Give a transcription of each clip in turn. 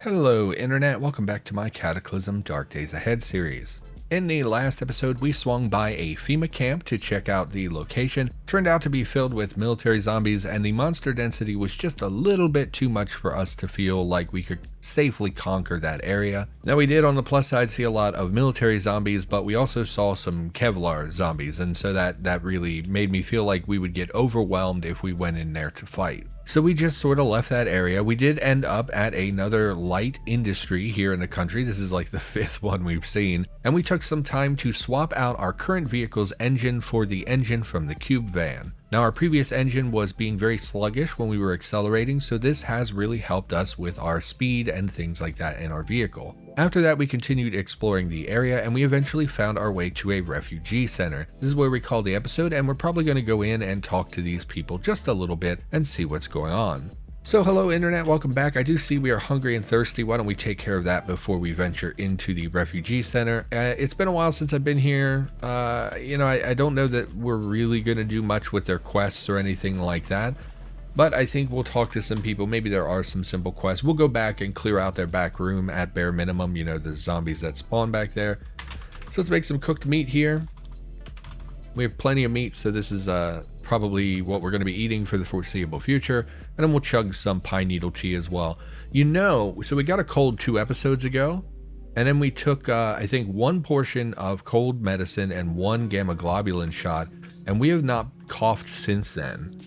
Hello Internet, welcome back to my Cataclysm Dark Days Ahead series. In the last episode, we swung by a FEMA camp to check out the location. Turned out to be filled with military zombies, and the monster density was just a little bit too much for us to feel like we could safely conquer that area. Now we did on the plus side see a lot of military zombies, but we also saw some Kevlar zombies, and so that really made me feel like we would get overwhelmed if we went in there to fight. So we just sort of left that area. We did end up at another light industry here in the country. This is like the 5th one we've seen. And we took some time to swap out our current vehicle's engine for the engine from the Cube van. Now our previous engine was being very sluggish when we were accelerating, so this has really helped us with our speed and things like that in our vehicle. After that, we continued exploring the area, and we eventually found our way to a refugee center. This is where we call the episode, and we're probably going to go in and talk to these people just a little bit and see what's going on. So hello Internet, welcome back. I do see we are hungry and thirsty. Why don't we take care of that before we venture into the refugee center? It's been a while since I've been here. I don't know that we're really going to do much with their quests or anything like that. But I think we'll talk to some people. Maybe there are some simple quests. We'll go back and clear out their back room at bare minimum. You know, the zombies that spawn back there. So let's make some cooked meat here. We have plenty of meat, so this is probably what we're going to be eating for the foreseeable future. And then we'll chug some pine needle tea as well. So we got a cold 2 episodes ago. And then we took, I think, 1 portion of cold medicine and 1 gamma globulin shot. And we have not coughed since then.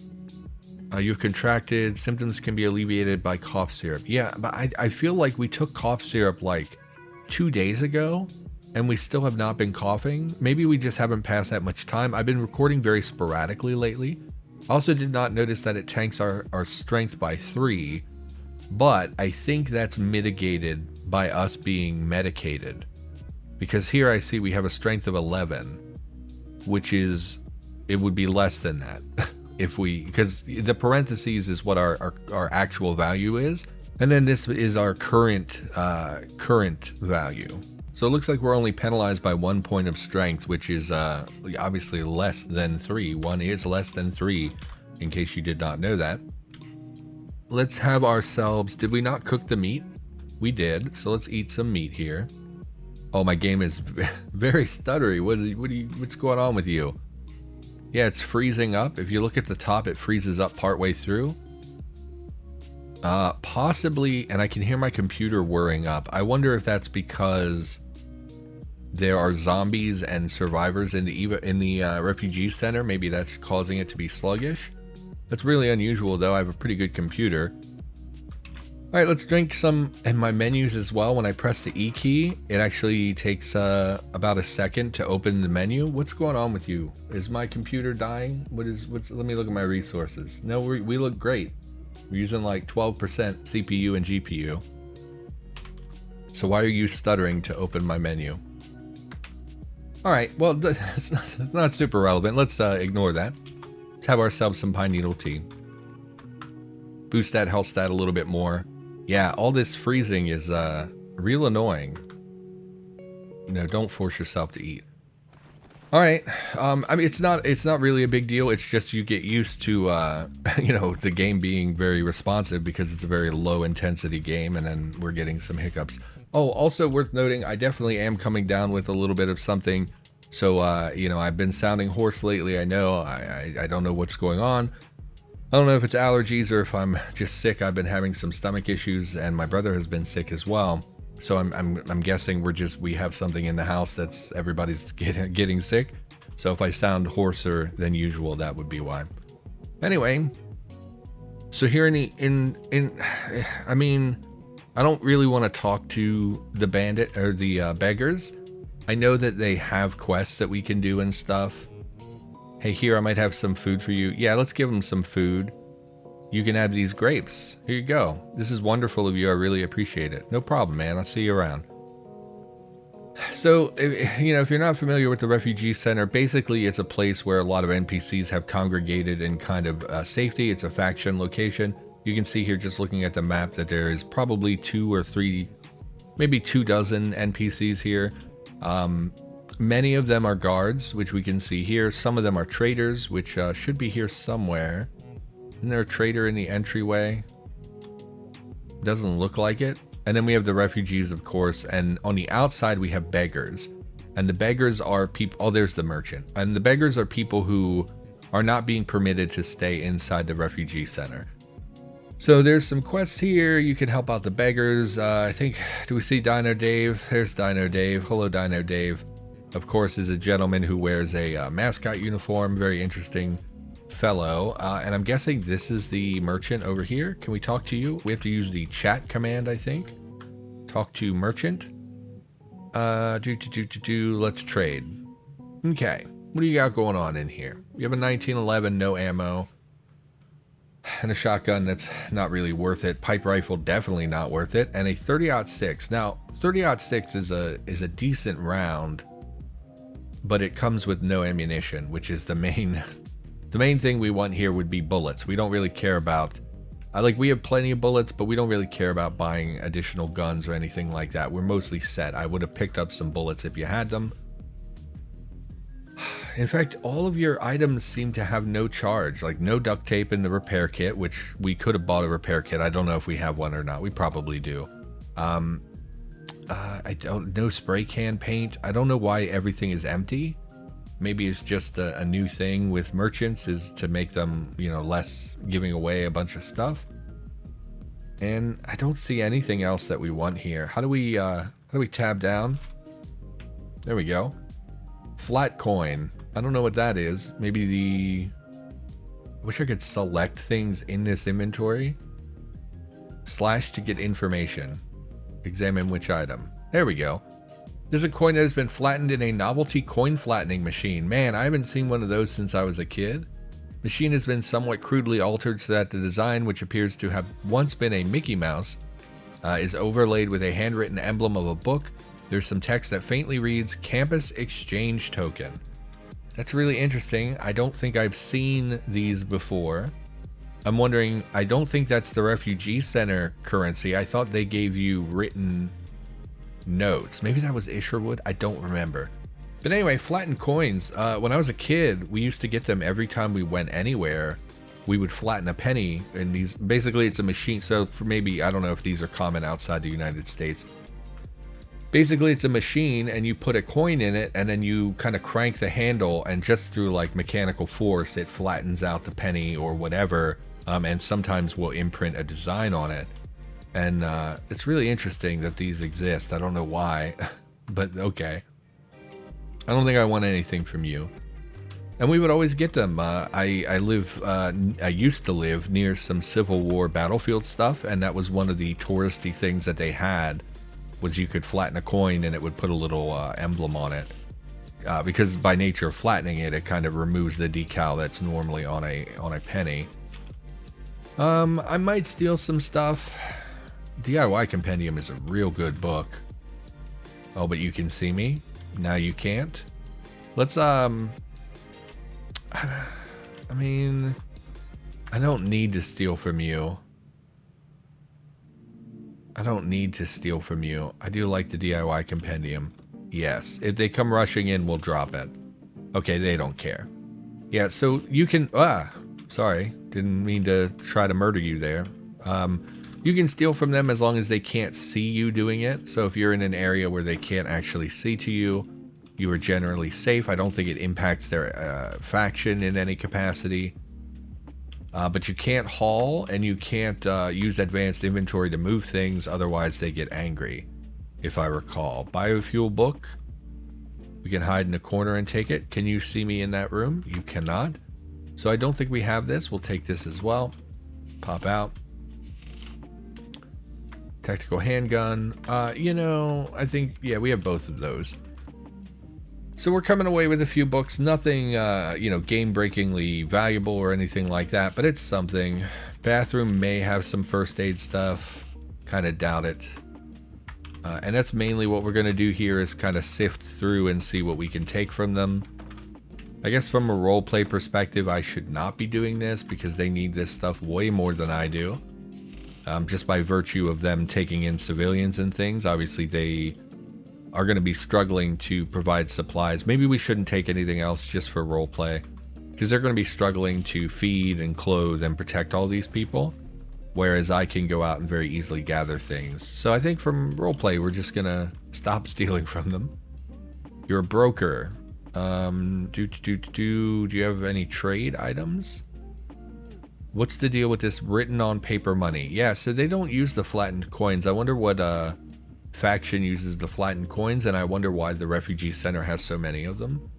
You've contracted, symptoms can be alleviated by cough syrup. Yeah, but I feel like we took cough syrup like 2 days ago. And we still have not been coughing. Maybe we just haven't passed that much time. I've been recording very sporadically lately. Also did not notice that it tanks our strength by 3, but I think that's mitigated by us being medicated. Because here I see we have a strength of 11, which is, it would be less than that. Because the parentheses is what our actual value is. And then this is our current value. So it looks like we're only penalized by 1 point of strength, which is obviously less than 3. 1 is less than 3, in case you did not know that. Let's have ourselves... Did we not cook the meat? We did, so let's eat some meat here. Oh, my game is very stuttery. What's going on with you? Yeah, it's freezing up. If you look at the top, it freezes up partway through. Possibly, and I can hear my computer whirring up. I wonder if that's because... there are zombies and survivors in the refugee center. Maybe that's causing it to be sluggish. That's really unusual, though. I have a pretty good computer. All right, let's drink some in my menus as well. When I press the E key, it actually takes about a second to open the menu. What's going on with you? Is my computer dying? Let me look at my resources. No, we look great. We're using like 12% CPU and GPU. So why are you stuttering to open my menu? Alright, well, it's not super relevant. Let's ignore that. Let's have ourselves some pine needle tea. Boost that health stat a little bit more. Yeah, all this freezing is real annoying. Don't force yourself to eat. Alright, I mean, it's not really a big deal. It's just you get used to, the game being very responsive because it's a very low intensity game, and then we're getting some hiccups. Oh, also worth noting, I definitely am coming down with a little bit of something. So, I've been sounding hoarse lately. I know. I don't know what's going on. I don't know if it's allergies or if I'm just sick. I've been having some stomach issues, and my brother has been sick as well. So I'm guessing we have something in the house that's everybody's getting sick. So if I sound hoarser than usual, that would be why. Anyway, so here I mean, I don't really want to talk to the bandit or the beggars. I know that they have quests that we can do and stuff. Hey, here, I might have some food for you. Yeah, let's give them some food. You can have these grapes. Here you go. This is wonderful of you. I really appreciate it. No problem, man. I'll see you around. So, if you're not familiar with the refugee center, basically it's a place where a lot of NPCs have congregated in kind of safety. It's a faction location. You can see here, just looking at the map, that there is probably 2 or 3, maybe 2 dozen NPCs here. Many of them are guards, which we can see here. Some of them are traders, which should be here somewhere. Isn't there a trader in the entryway? Doesn't look like it. And then we have the refugees, of course, and on the outside we have beggars. And the beggars are people, oh, there's the merchant. And the beggars are people who are not being permitted to stay inside the refugee center. So there's some quests here. You can help out the beggars. I think, do we see Dino Dave? There's Dino Dave. Hello, Dino Dave. Of course, is a gentleman who wears a mascot uniform. Very interesting fellow. And I'm guessing this is the merchant over here. Can we talk to you? We have to use the chat command, I think. Talk to merchant. Let's trade. Okay. What do you got going on in here? You have a 1911, no ammo. And a shotgun that's not really worth it. Pipe rifle, definitely not worth it. And a 30-06. Now, 30-06 is a decent round, but it comes with no ammunition, which is the main thing we want here would be bullets. We don't really care about, we have plenty of bullets, but we don't really care about buying additional guns or anything like that. We're mostly set. I would have picked up some bullets if you had them. In fact, all of your items seem to have no charge, like no duct tape in the repair kit, which we could have bought a repair kit. I don't know if we have one or not. We probably do. No spray can paint. I don't know why everything is empty. Maybe it's just a new thing with merchants is to make them, less giving away a bunch of stuff. And I don't see anything else that we want here. How do we tab down? There we go. Flat coin. I don't know what that is. Maybe I wish I could select things in this inventory. Slash to get information. Examine which item. There we go. There's a coin that has been flattened in a novelty coin flattening machine. Man, I haven't seen one of those since I was a kid. Machine has been somewhat crudely altered so that the design, which appears to have once been a Mickey Mouse, is overlaid with a handwritten emblem of a book. There's some text that faintly reads Campus Exchange Token. That's really interesting. I don't think I've seen these before. I'm wondering, I don't think that's the refugee center currency. I thought they gave you written notes. Maybe that was Isherwood. I don't remember. But anyway, flattened coins. When I was a kid, we used to get them every time we went anywhere. We would flatten a penny, and these, basically it's a machine. So for maybe, I don't know if these are common outside the United States. Basically, it's a machine, and you put a coin in it, and then you kind of crank the handle, and just through like mechanical force, it flattens out the penny or whatever, and sometimes we'll imprint a design on it. And it's really interesting that these exist. I don't know why, but okay. I don't think I want anything from you. And we would always get them. I used to live near some Civil War battlefield stuff, and that was one of the touristy things that they had. Was you could flatten a coin and it would put a little emblem on it. Because by nature of flattening it, it kind of removes the decal that's normally on a penny. I might steal some stuff. DIY Compendium is a real good book. Oh, but you can see me? Now you can't? Let's, I mean, I don't need to steal from you. I don't need to steal from you. I do like the DIY Compendium. Yes. If they come rushing in, we'll drop it. Okay, they don't care. Yeah, so you can... sorry. Didn't mean to try to murder you there. You can steal from them as long as they can't see you doing it. So if you're in an area where they can't actually see to you, you are generally safe. I don't think it impacts their faction in any capacity. But you can't haul, and you can't use advanced inventory to move things, otherwise they get angry, if I recall. Biofuel book. We can hide in a corner and take it. Can you see me in that room? You cannot. So I don't think we have this. We'll take this as well. Pop out. Tactical handgun. I think, yeah, we have both of those. So we're coming away with a few books, nothing, game-breakingly valuable or anything like that, but it's something. Bathroom may have some first aid stuff, kind of doubt it. And that's mainly what we're going to do here is kind of sift through and see what we can take from them. I guess from a roleplay perspective, I should not be doing this because they need this stuff way more than I do. Just by virtue of them taking in civilians and things, obviously they are going to be struggling to provide supplies. Maybe we shouldn't take anything else just for roleplay, because they're going to be struggling to feed and clothe and protect all these people. whereas I can go out and very easily gather things. So I think from roleplay, we're just gonna stop stealing from them. You're a broker. Do you have any trade items? What's the deal with this written on paper money? Yeah, so they don't use the flattened coins. I wonder what faction uses the flattened coins, and I wonder why the refugee center has so many of them.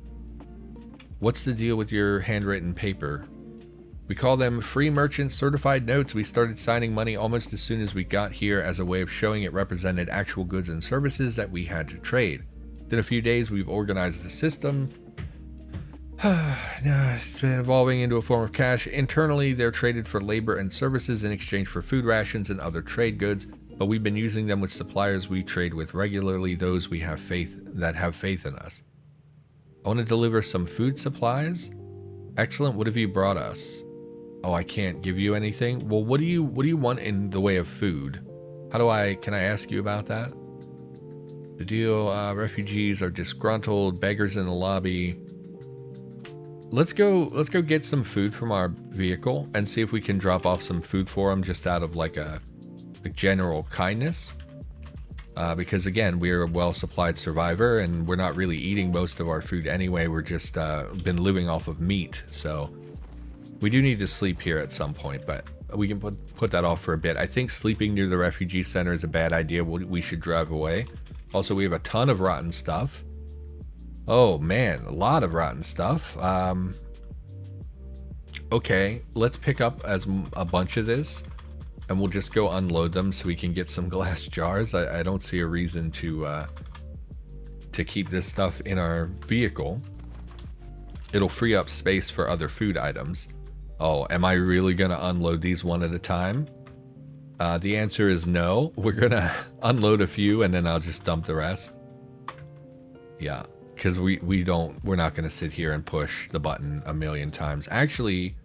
What's the deal with your handwritten paper? We call them free merchant certified notes. We started signing money almost as soon as we got here as a way of showing it represented actual goods and services that we had to trade. In a few days, we've organized the system. It's been evolving into a form of cash. Internally, they're traded for labor and services in exchange for food rations and other trade goods, but we've been using them with suppliers we trade with regularly, those we have faith in us. I want to deliver some food supplies. Excellent. What have you brought us? Oh, I can't give you anything. Well, what do you want in the way of food? Can I ask you about that? The deal, refugees are disgruntled, beggars in the lobby. Let's go get some food from our vehicle and see if we can drop off some food for them just out of like a general kindness. Because again, we're a well-supplied survivor and we're not really eating most of our food anyway. We're just been living off of meat. So we do need to sleep here at some point, but we can put that off for a bit. I think sleeping near the refugee center is a bad idea. We should drive away. Also, we have a ton of rotten stuff. Oh man, a lot of rotten stuff. Okay, let's pick up a bunch of this and we'll just go unload them so we can get some glass jars. I don't see a reason to keep this stuff in our vehicle. It'll free up space for other food items. Oh, am I really gonna unload these one at a time? The answer is no. We're gonna unload a few and then I'll just dump the rest. Yeah, because we're not gonna sit here and push the button a million times. Actually,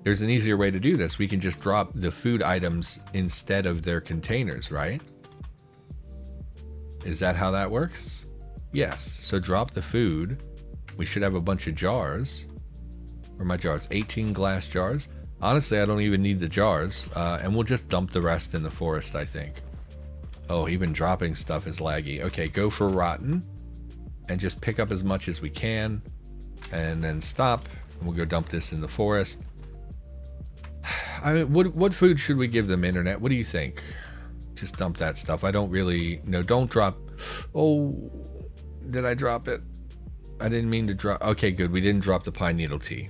there's an easier way to do this. We can just drop the food items instead of their containers, right? Is that how that works? Yes, so drop the food. We should have a bunch of jars. Where are my jars? 18 glass jars. Honestly, I don't even need the jars, and we'll just dump the rest in the forest, I think. Oh, even dropping stuff is laggy. Okay, go for rotten, and just pick up as much as we can, and then stop, and we'll go dump this in the forest. I mean, what food should we give them, Internet? What do you think? Just dump that stuff. I don't really... No, don't drop... Oh, did I drop it? I didn't mean to drop... Okay, good. We didn't drop the pine needle tea.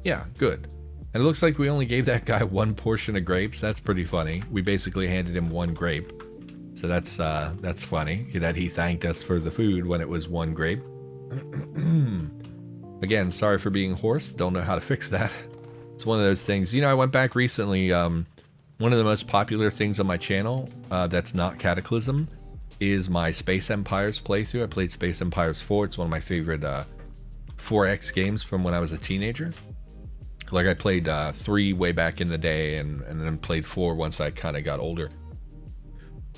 Yeah, good. And it looks like we only gave that guy one portion of grapes. That's pretty funny. We basically handed him one grape. So that's funny that he thanked us for the food when it was one grape. Again, sorry for being hoarse. Don't know how to fix that. It's one of those things. You know, I went back recently. One of the most popular things on my channel that's not Cataclysm is my Space Empires playthrough. I played Space Empires 4. It's one of my favorite 4X games from when I was a teenager. Like I played 3 way back in the day and then played 4 once I kind of got older.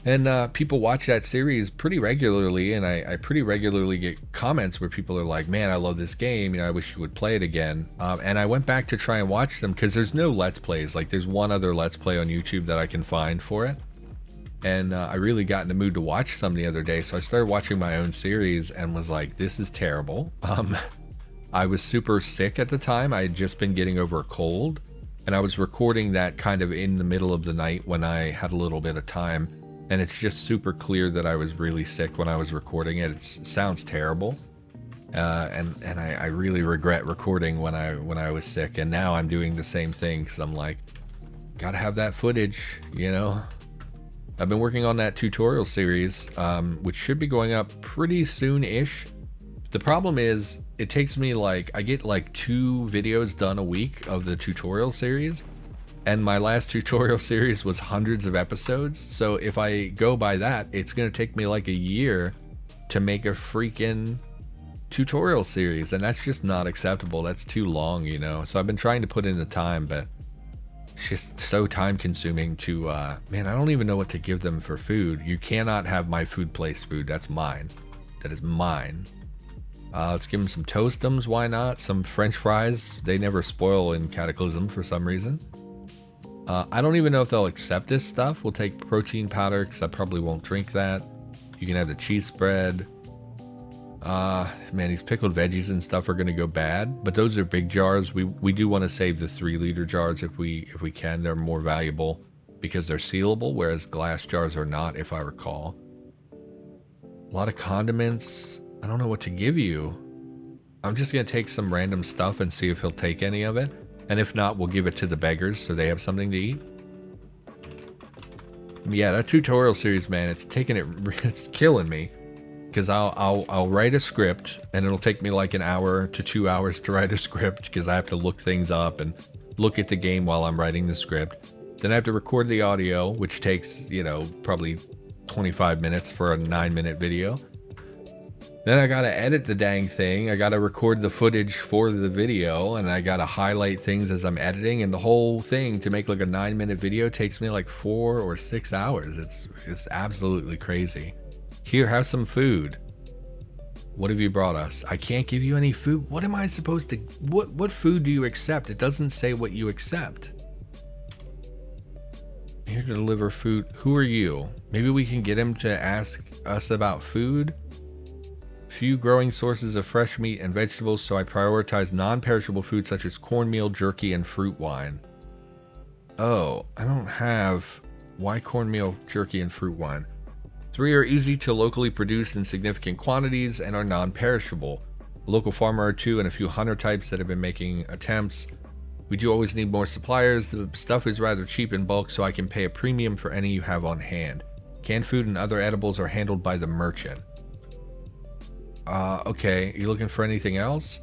And people watch that series pretty regularly, and I pretty regularly get comments where people are like, man, I love this game, you know, I wish you would play it again. And I went back to try and watch them because there's no Let's Plays. Like there's one other Let's Play on YouTube that I can find for it. And I really got in the mood to watch some the other day, so I started watching my own series and was like, this is terrible. I was super sick at the time. I had just been getting over a cold, and I was recording that kind of in the middle of the night when I had a little bit of time. And it's just super clear that I was really sick when I was recording it. It sounds terrible, and I really regret recording when I was sick. And now I'm doing the same thing because I'm like, gotta have that footage, you know. I've been working on that tutorial series, which should be going up pretty soon-ish. The problem is, it takes me I get 2 videos done a week of the tutorial series. And my last tutorial series was hundreds of episodes. So if I go by that, it's going to take me a year to make a freaking tutorial series. And that's just not acceptable. That's too long, you know. So I've been trying to put in the time, but it's just so time consuming to, man, I don't even know what to give them for food. You cannot have my food place food. That's mine. That is mine. Let's give them some Toastums. Why not? Some French fries. They never spoil in Cataclysm for some reason. I don't even know if they'll accept this stuff. We'll take protein powder because I probably won't drink that. You can have the cheese spread. Man, these pickled veggies and stuff are going to go bad, but those are big jars. We do want to save the 3-liter jars if we can. They're more valuable because they're sealable, whereas glass jars are not, if I recall. A lot of condiments. I don't know what to give you. I'm just going to take some random stuff and see if he'll take any of it. And if not, we'll give it to the beggars so they have something to eat. Yeah, that tutorial series, man, it's killing me. Because I'll write a script, and it'll take me like an hour to 2 hours to write a script because I have to look things up and look at the game while I'm writing the script. Then I have to record the audio, which takes, probably 25 minutes for a 9-minute video. Then I gotta edit the dang thing. I gotta record the footage for the video, and I gotta highlight things as I'm editing, and the whole thing to make like a 9-minute video takes me like 4 or 6 hours. It's absolutely crazy. Here, have some food. What have you brought us? I can't give you any food. What am I supposed to... What food do you accept? It doesn't say what you accept. Here to deliver food. Who are you? Maybe we can get him to ask us about food. Few growing sources of fresh meat and vegetables, so I prioritize non-perishable food such as cornmeal, jerky, and fruit wine. Oh, I don't have... Why cornmeal, jerky, and fruit wine? 3 are easy to locally produce in significant quantities and are non-perishable. A local farmer or 2 and a few hunter types that have been making attempts. We do always need more suppliers. The stuff is rather cheap in bulk, so I can pay a premium for any you have on hand. Canned food and other edibles are handled by the merchant. Okay, you looking for anything else?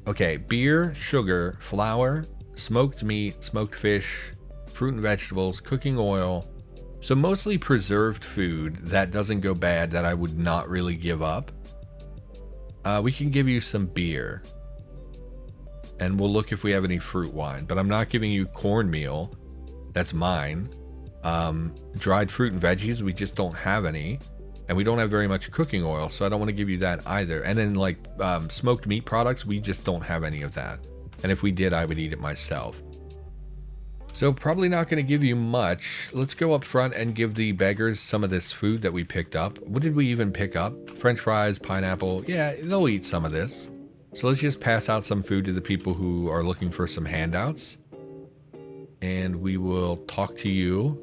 Okay, beer, sugar, flour, smoked meat, smoked fish, fruit and vegetables, cooking oil. So mostly preserved food that doesn't go bad that I would not really give up. We can give you some beer. And we'll look if we have any fruit wine. But I'm not giving you cornmeal. That's mine. Dried fruit and veggies, we just don't have any. And we don't have very much cooking oil, so I don't want to give you that either. And then like smoked meat products, we just don't have any of that. And if we did, I would eat it myself. So probably not going to give you much. Let's go up front and give the beggars some of this food that we picked up. What did we even pick up? French fries, pineapple. Yeah, they'll eat some of this. So let's just pass out some food to the people who are looking for some handouts. And we will talk to you.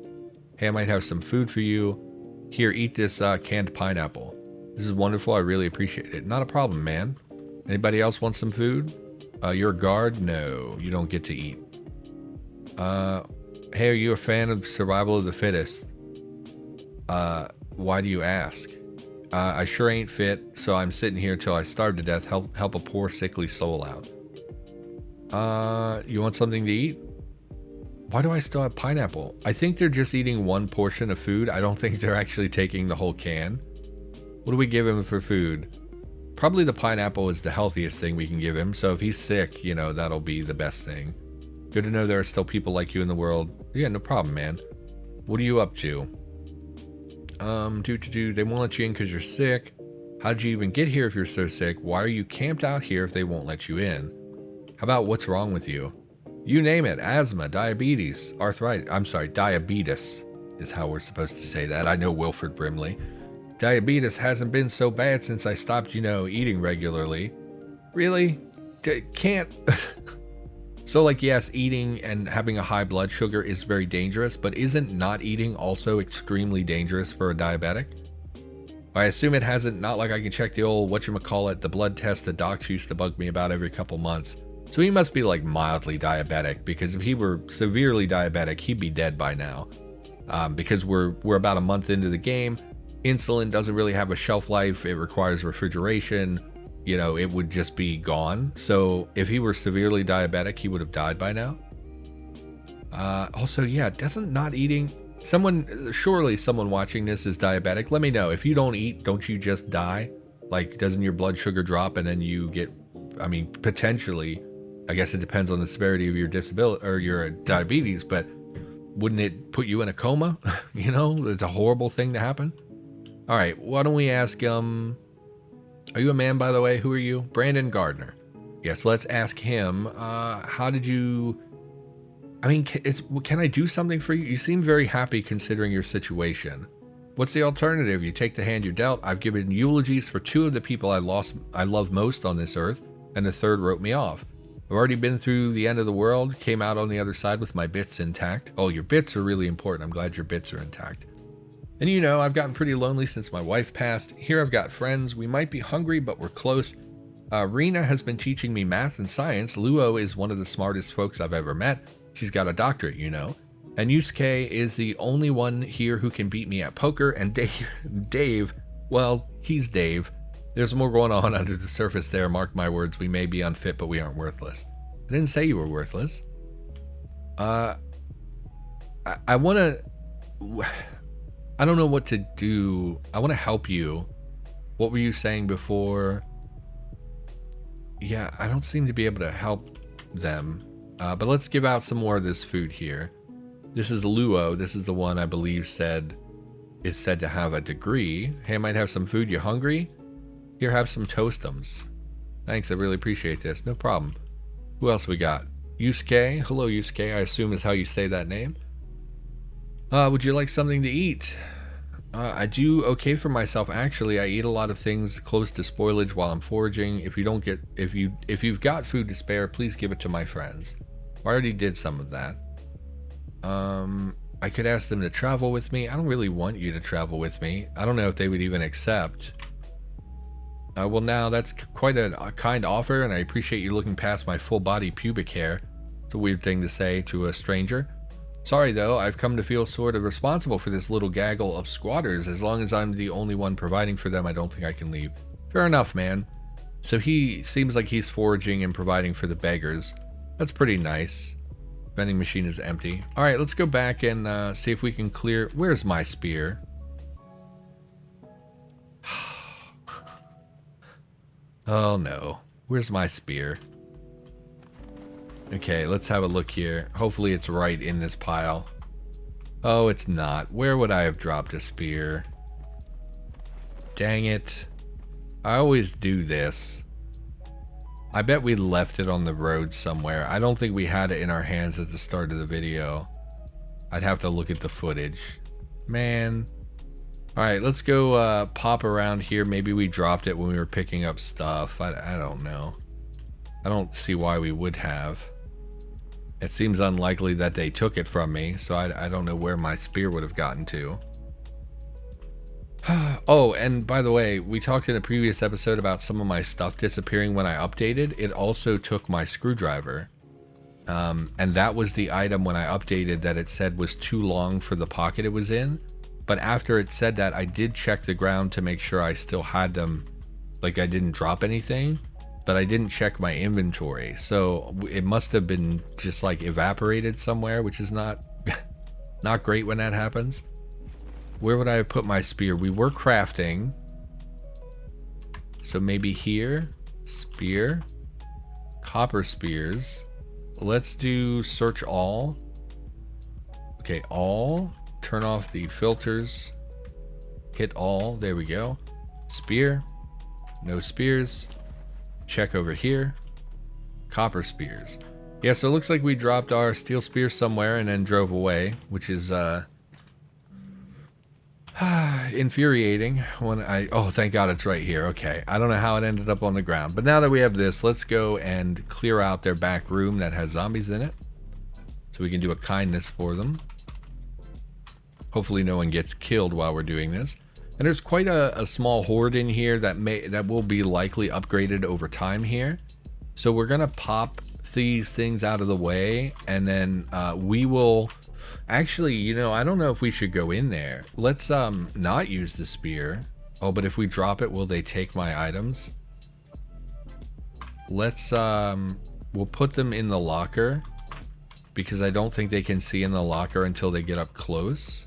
Hey, I might have some food for you. Here, eat this canned pineapple. This is wonderful. I really appreciate it. Not a problem, man. Anybody else want some food? You're a guard? No, you don't get to eat. Hey, are you a fan of survival of the fittest? Why do you ask? I sure ain't fit, so I'm sitting here till I starve to death, help a poor sickly soul out. You want something to eat? Why do I still have pineapple? I think they're just eating one portion of food. I don't think they're actually taking the whole can. What do we give him for food? Probably the pineapple is the healthiest thing we can give him, so if he's sick, that'll be the best thing. Good to know there are still people like you in the world. Yeah, no problem, man. What are you up to? They won't let you in because you're sick. How'd you even get here if you're so sick? Why are you camped out here if they won't let you in? How about what's wrong with you? You name it. Asthma, diabetes, arthritis. I'm sorry, diabetes is how we're supposed to say that. I know Wilford Brimley. Diabetes hasn't been so bad since I stopped, eating regularly. Really? Can't... So, like, yes, eating and having a high blood sugar is very dangerous, but isn't not eating also extremely dangerous for a diabetic? I assume it hasn't, not like I can check the old, the blood test that docs used to bug me about every couple months. So he must be, like, mildly diabetic, because if he were severely diabetic, he'd be dead by now. Because we're about a month into the game. Insulin doesn't really have a shelf life. It requires refrigeration. It would just be gone. So if he were severely diabetic, he would have died by now. Also, yeah, doesn't not eating... Surely someone watching this is diabetic. Let me know. If you don't eat, don't you just die? Like, doesn't your blood sugar drop and then you get... potentially, I guess it depends on the severity of your disability or your diabetes, but wouldn't it put you in a coma? It's a horrible thing to happen. All right, why don't we ask... Are you a man, by the way? Who are you? Brandon Gardner. Yes, let's ask him. How did you... I mean, can I do something for you? You seem very happy considering your situation. What's the alternative? You take the hand you're dealt. I've given eulogies for 2 of the people I love most on this earth, and the 3rd wrote me off. I've already been through the end of the world, came out on the other side with my bits intact. Oh, your bits are really important. I'm glad your bits are intact. And you know, I've gotten pretty lonely since my wife passed. Here I've got friends. We might be hungry, but we're close. Rena has been teaching me math and science. Luo is one of the smartest folks I've ever met. She's got a doctorate, you know. And Yusuke is the only one here who can beat me at poker. And Dave, well, he's Dave. There's more going on under the surface there. Mark my words, we may be unfit, but we aren't worthless. I didn't say you were worthless. I want to... I don't know what to do. I want to help you. What were you saying before? Yeah, I don't seem to be able to help them. But let's give out some more of this food here. This is Luo. This is the one I believe is said to have a degree. Hey, I might have some food. You hungry? Here, have some Toastums. Thanks, I really appreciate this. No problem. Who else we got? Yusuke. Hello, Yusuke. I assume is how you say that name. Would you like something to eat? I do okay for myself, actually. I eat a lot of things close to spoilage while I'm foraging. If you've got food to spare, please give it to my friends. I already did some of that. I could ask them to travel with me. I don't really want you to travel with me. I don't know if they would even accept. Well, now that's quite a kind offer, and I appreciate you looking past my full body pubic hair. It's a weird thing to say to a stranger. Sorry though, I've come to feel sort of responsible for this little gaggle of squatters. As long as I'm the only one providing for them, I don't think I can leave. Fair enough, man. So he seems like he's foraging and providing for the beggars. That's pretty nice. Vending machine is empty. Alright, let's go back and see if we can clear... Where's my spear? Oh no. Where's my spear? Okay, let's have a look here. Hopefully it's right in this pile. Oh, it's not. Where would I have dropped a spear? Dang it. I always do this. I bet we left it on the road somewhere. I don't think we had it in our hands at the start of the video. I'd have to look at the footage. Man. Alright, let's go pop around here. Maybe we dropped it when we were picking up stuff. I don't know. I don't see why we would have. It seems unlikely that they took it from me, so I don't know where my spear would have gotten to. Oh, and by the way, we talked in a previous episode about some of my stuff disappearing when I updated. It also took my screwdriver. And that was the item when I updated that it said was too long for the pocket it was in. But after it said that, I did check the ground to make sure I still had them, like I didn't drop anything. But I didn't check my inventory, so it must have been just like evaporated somewhere, which is not not great when that happens. Where would I have put my spear? We were crafting, so maybe here. Spear, copper spears. Let's do search all. Okay, all. Turn off the filters. Hit all. There we go. Spear. No spears. Check over here. Copper spears. Yeah, so it looks like we dropped our steel spear somewhere and then drove away, which is infuriating when oh, thank God it's right here. Okay, I don't know how it ended up on the ground, but now that we have this, let's go and clear out their back room that has zombies in it, so we can do a kindness for them. Hopefully no one gets killed while we're doing this. And there's quite a small horde in here that will be likely upgraded over time here. So we're gonna pop these things out of the way, and then we will actually, you know, I don't know if we should go in there. Let's not use the spear. Oh, but if we drop it, will they take my items? Let's we'll put them in the locker, because I don't think they can see in the locker until they get up close.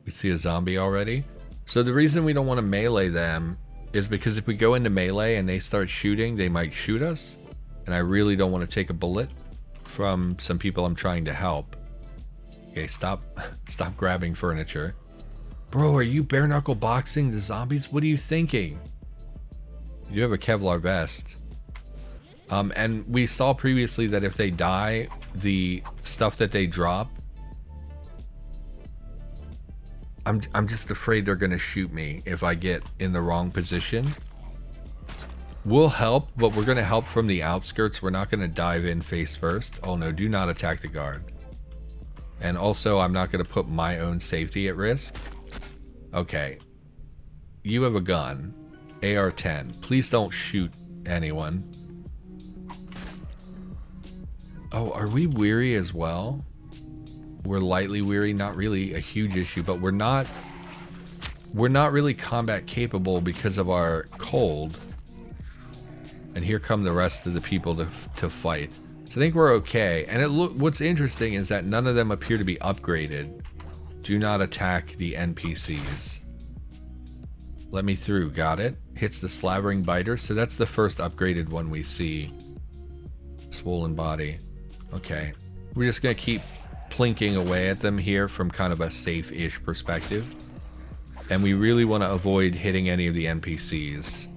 We see a zombie already. So the reason we don't want to melee them is because if we go into melee and they start shooting, they might shoot us. And I really don't want to take a bullet from some people I'm trying to help. Okay, stop grabbing furniture. Bro, are you bare knuckle boxing the zombies? What are you thinking? You have a Kevlar vest. And we saw previously that if they die, the stuff that they drop, I'm just afraid they're gonna shoot me if I get in the wrong position. We'll help, but we're gonna help from the outskirts. We're not gonna dive in face first. Oh no, do not attack the guard. And also, I'm not gonna put my own safety at risk. Okay. You have a gun. AR-10. Please don't shoot anyone. Oh, are we weary as well? We're lightly weary. Not really a huge issue, but we're not really combat capable because of our cold. And here come the rest of the people to fight. So I think we're okay. And what's interesting is that none of them appear to be upgraded. Do not attack the NPCs. Let me through. Got it. Hits the slavering biter. So that's the first upgraded one we see. Swollen body. Okay. We're just going to keep plinking away at them here from kind of a safe-ish perspective. And we really want to avoid hitting any of the NPCs,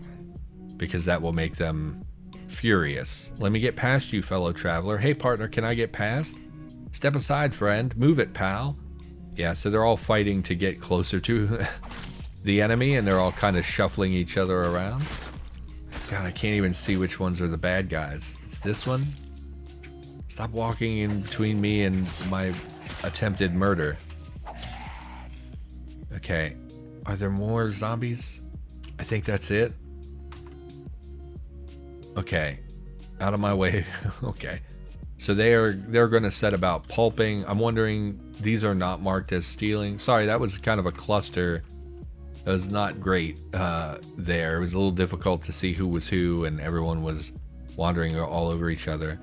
because that will make them furious. Let me get past you, fellow traveler. Hey, partner, can I get past? Step aside, friend. Move it, pal. Yeah, so they're all fighting to get closer to the enemy, and they're all kind of shuffling each other around. God, I can't even see which ones are the bad guys. It's this one. Stop walking in between me and my attempted murder. Okay. Are there more zombies? I think that's it. Okay. Out of my way. Okay. So they're going to set about pulping. I'm wondering, these are not marked as stealing. Sorry, that was kind of a cluster. That was not great there. It was a little difficult to see who was who, and everyone was wandering all over each other.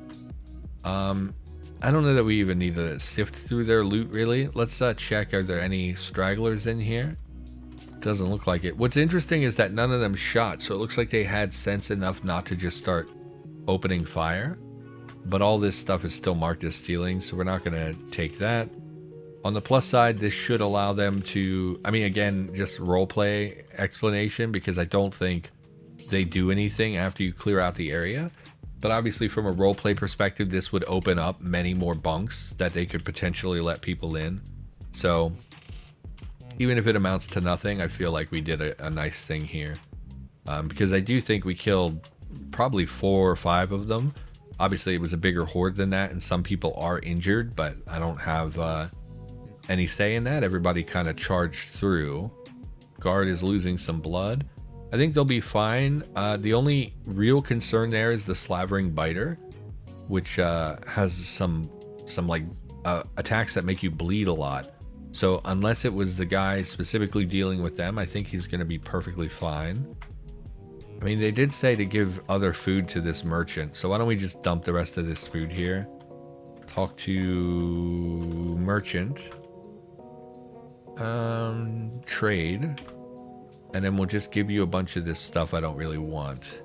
I don't know that we even need to sift through their loot, really. Let's check, are there any stragglers in here? Doesn't look like it. What's interesting is that none of them shot, so it looks like they had sense enough not to just start opening fire. But all this stuff is still marked as stealing, so we're not going to take that. On the plus side, this should allow them to, I mean, again, just roleplay explanation, because I don't think they do anything after you clear out the area. But obviously, from a roleplay perspective, this would open up many more bunks that they could potentially let people in. So even if it amounts to nothing, I feel like we did a nice thing here. Because I do think we killed probably 4 or 5 of them. Obviously, it was a bigger horde than that, and some people are injured, but I don't have any say in that. Everybody kind of charged through. Guard is losing some blood. I think they'll be fine. The only real concern there is the slavering biter, which has some like attacks that make you bleed a lot. So unless it was the guy specifically dealing with them, I think he's going to be perfectly fine. I mean, they did say to give other food to this merchant, so why don't we just dump the rest of this food here? Talk to merchant. Trade. And then we'll just give you a bunch of this stuff I don't really want.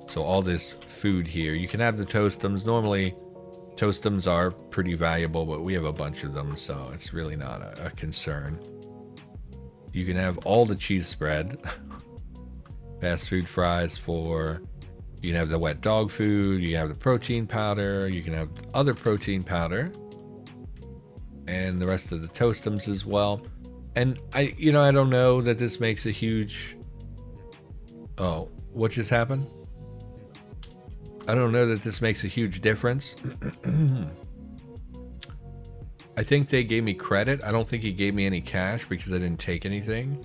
So all this food here. You can have the toastums. Normally, toastums are pretty valuable, but we have a bunch of them, so it's really not a concern. You can have all the cheese spread. Fast food fries for... You can have the wet dog food. You have the protein powder. You can have other protein powder. And the rest of the toastums as well. And I don't know that this makes a huge... Oh, what just happened? I don't know that this makes a huge difference. I think they gave me credit. I don't think he gave me any cash because I didn't take anything.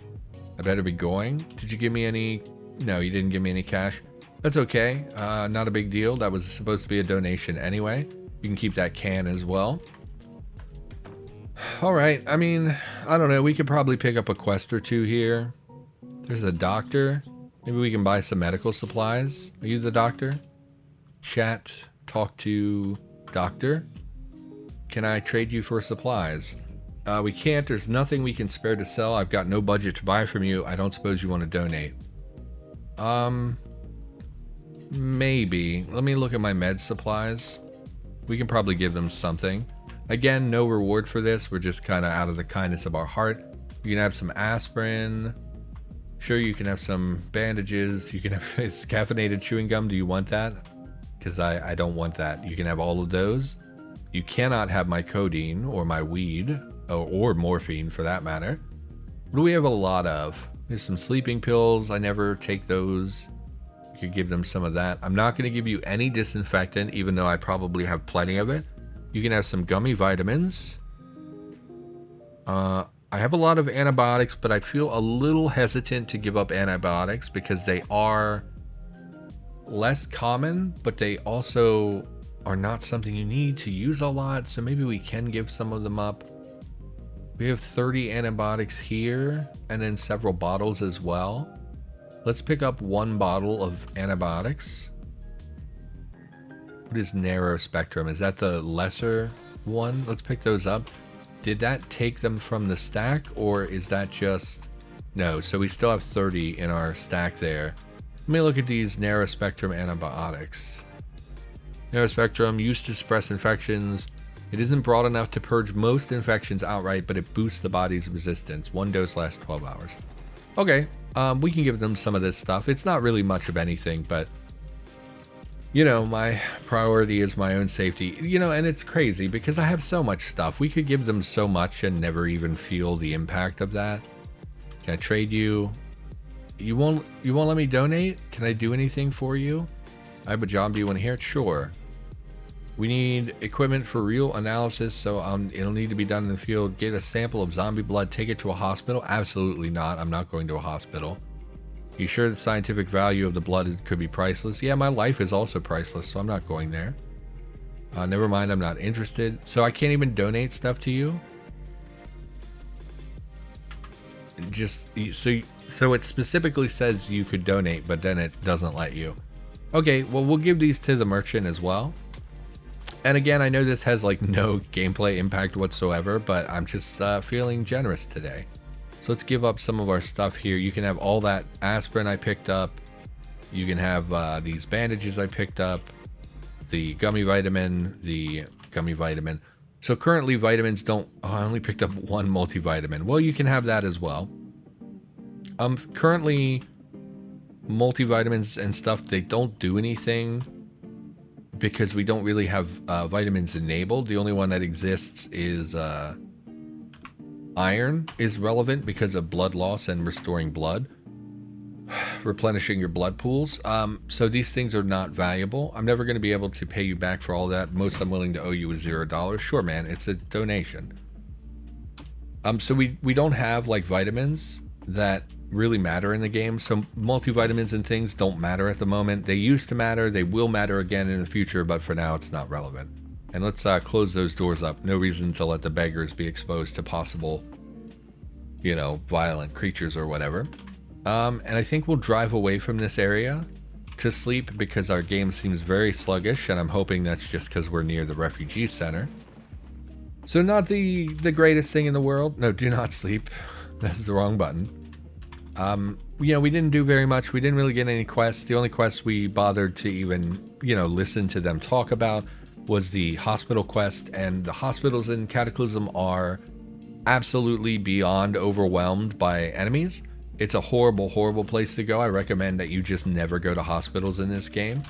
I better be going. Did you give me any... No, you didn't give me any cash. That's okay. Not a big deal. That was supposed to be a donation anyway. You can keep that can as well. Alright, I mean, I don't know. We could probably pick up a quest or two here. There's a doctor. Maybe we can buy some medical supplies. Are you the doctor? Chat. Talk to doctor. Can I trade you for supplies? We can't. There's nothing we can spare to sell. I've got no budget to buy from you. I don't suppose you want to donate. Maybe. Let me look at my med supplies. We can probably give them something. Again, no reward for this. We're just kind of out of the kindness of our heart. You can have some aspirin. Sure, you can have some bandages. You can have it's caffeinated chewing gum. Do you want that? Because I don't want that. You can have all of those. You cannot have my codeine or my weed, or morphine for that matter. What do we have a lot of? There's some sleeping pills. I never take those. You could give them some of that. I'm not going to give you any disinfectant, even though I probably have plenty of it. You can have some gummy vitamins. I have a lot of antibiotics, but I feel a little hesitant to give up antibiotics because they are less common, but they also are not something you need to use a lot, so maybe we can give some of them up. We have 30 antibiotics here, and then several bottles as well. Let's pick up 1 bottle of antibiotics. What is narrow spectrum? Is that the lesser one? Let's pick those up. Did that take them from the stack, or is that just... No, so we still have 30 in our stack there. Let me look at these narrow spectrum antibiotics. Narrow spectrum, used to suppress infections. It isn't broad enough to purge most infections outright, but it boosts the body's resistance. 1 dose lasts 12 hours. Okay, we can give them some of this stuff. It's not really much of anything, but... You know, my priority is my own safety. You know, and it's crazy because I have so much stuff. We could give them so much and never even feel the impact of that. Can I trade you? You won't let me donate? Can I do anything for you? I have a job. Do you want to hear it? Sure. We need equipment for real analysis, so it'll need to be done in the field. Get a sample of zombie blood, take it to a hospital? Absolutely not. I'm not going to a hospital. You sure the scientific value of the blood could be priceless? Yeah, my life is also priceless, so I'm not going there. Never mind, I'm not interested. So I can't even donate stuff to you? Just, so it specifically says you could donate, but then it doesn't let you. Okay, well, we'll give these to the merchant as well. And again, I know this has like no gameplay impact whatsoever, but I'm just feeling generous today. So let's give up some of our stuff here. You can have all that aspirin I picked up. You can have these bandages I picked up. The gummy vitamin. So currently vitamins don't... Oh, I only picked up 1 multivitamin. Well, you can have that as well. Currently, multivitamins and stuff, they don't do anything because we don't really have vitamins enabled. The only one that exists is... Iron is relevant because of blood loss and restoring blood, replenishing your blood pools. So these things are not valuable. I'm never going to be able to pay you back for all that. Most I'm willing to owe you is $0. Sure, man, it's a donation. So we don't have like vitamins that really matter in the game. So multivitamins and things don't matter at the moment. They used to matter. They will matter again in the future, but for now it's not relevant. And let's close those doors up. No reason to let the beggars be exposed to possible, you know, violent creatures or whatever. And I think we'll drive away from this area to sleep because our game seems very sluggish, and I'm hoping that's just because we're near the refugee center. So not the greatest thing in the world. No, do not sleep. That's the wrong button. You know, we didn't do very much. We didn't really get any quests. The only quests we bothered to even, you know, listen to them talk about was the hospital quest, and the hospitals in Cataclysm are absolutely beyond overwhelmed by enemies. It's a horrible, horrible place to go. I recommend that you just never go to hospitals in this game.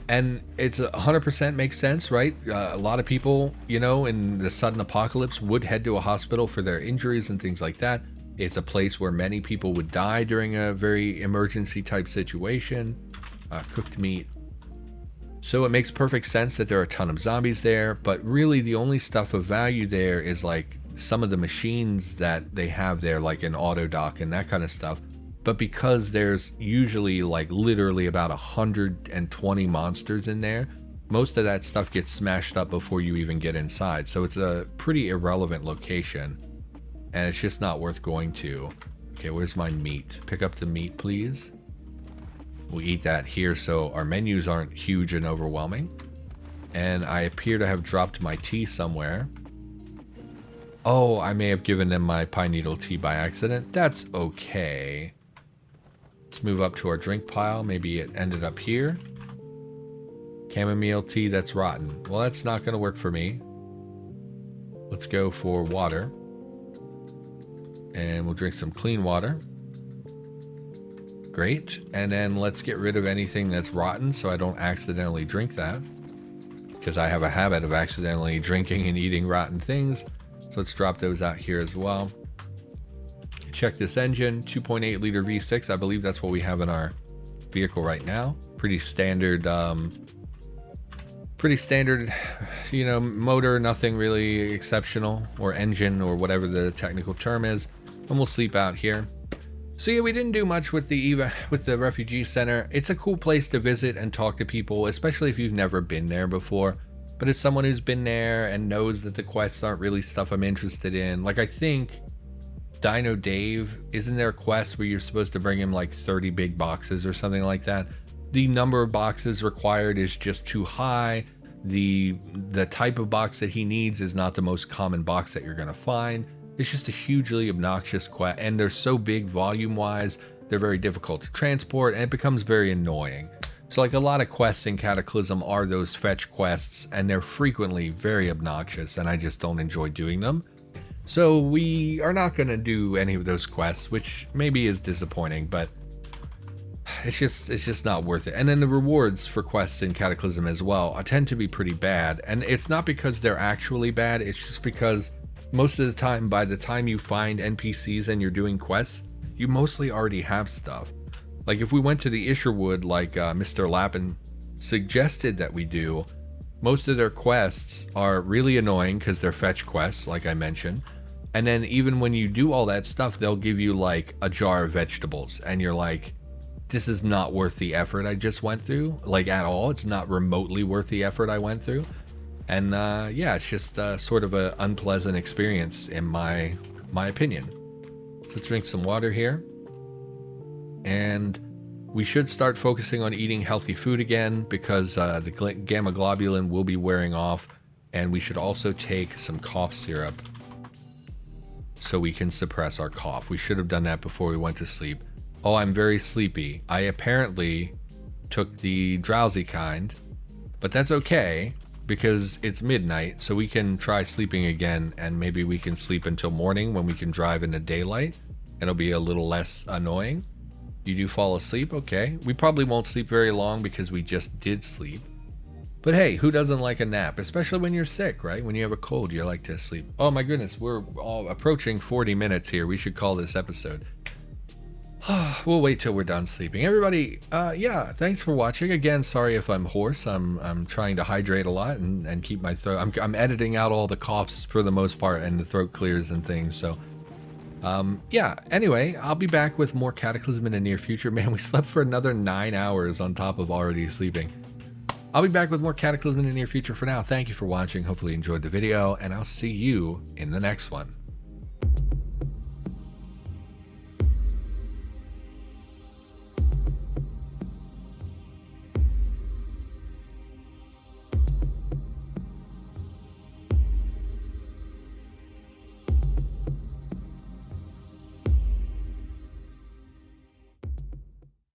And it's 100% makes sense, right? A lot of people, you know, in the sudden apocalypse would head to a hospital for their injuries and things like that. It's a place where many people would die during a very emergency type situation. Cooked meat. So it makes perfect sense that there are a ton of zombies there, but really the only stuff of value there is like some of the machines that they have there, like an auto dock and that kind of stuff. But because there's usually like literally about 120 monsters in there, most of that stuff gets smashed up before you even get inside. So it's a pretty irrelevant location, and it's just not worth going to. Okay, where's my meat? Pick up the meat, please. We'll eat that here so our menus aren't huge and overwhelming. And I appear to have dropped my tea somewhere. Oh, I may have given them my pine needle tea by accident. That's okay. Let's move up to our drink pile. Maybe it ended up here. Chamomile tea that's rotten. Well, that's not going to work for me. Let's go for water. And we'll drink some clean water. Great. And then let's get rid of anything that's rotten so I don't accidentally drink that. because I have a habit of accidentally drinking and eating rotten things. So let's drop those out here as well. Check this engine, 2.8 liter V6. I believe that's what we have in our vehicle right now. Pretty standard, you know, motor, nothing really exceptional, or engine, or whatever the technical term is. And we'll sleep out here. So yeah, we didn't do much with the refugee center. It's a cool place to visit and talk to people, especially if you've never been there before. But as someone who's been there and knows that the quests aren't really stuff I'm interested in, like I think Dino Dave, isn't there a quest where you're supposed to bring him like 30 big boxes or something like that? The number of boxes required is just too high. The type of box that he needs is not the most common box that you're gonna find. It's just a hugely obnoxious quest, and they're so big volume-wise, they're very difficult to transport, and it becomes very annoying. So like a lot of quests in Cataclysm are those fetch quests, and they're frequently very obnoxious, and I just don't enjoy doing them. So we are not going to do any of those quests, which maybe is disappointing, but it's just not worth it. And then the rewards for quests in Cataclysm as well tend to be pretty bad, and it's not because they're actually bad, it's just because most of the time, by the time you find NPCs and you're doing quests, you mostly already have stuff. Like if we went to the Isherwood, like Mr. Lappin suggested that we do, most of their quests are really annoying because they're fetch quests, like I mentioned. And then even when you do all that stuff, they'll give you like a jar of vegetables, and you're like, this is not worth the effort I just went through, like at all. It's not remotely worth the effort I went through. And yeah, it's just sort of an unpleasant experience in my opinion. So let's drink some water here. And we should start focusing on eating healthy food again, because the gamma globulin will be wearing off. And we should also take some cough syrup so we can suppress our cough. We should have done that before we went to sleep. Oh, I'm very sleepy. I apparently took the drowsy kind, but that's okay, because it's midnight, so we can try sleeping again, and maybe we can sleep until morning when we can drive in the daylight. It'll be a little less annoying. You do fall asleep? Okay. We probably won't sleep very long because we just did sleep. But hey, who doesn't like a nap? Especially when you're sick, right? When you have a cold, you like to sleep. Oh my goodness, we're all approaching 40 minutes here. We should call this episode. We'll wait till we're done sleeping. Everybody, yeah, thanks for watching. Again, sorry if I'm hoarse. I'm trying to hydrate a lot and keep my throat. I'm editing out all the coughs for the most part, and the throat clears and things. So, yeah, anyway, I'll be back with more Cataclysm in the near future. Man, we slept for another 9 hours on top of already sleeping. I'll be back with more Cataclysm in the near future. For now, thank you for watching. Hopefully you enjoyed the video, and I'll see you in the next one.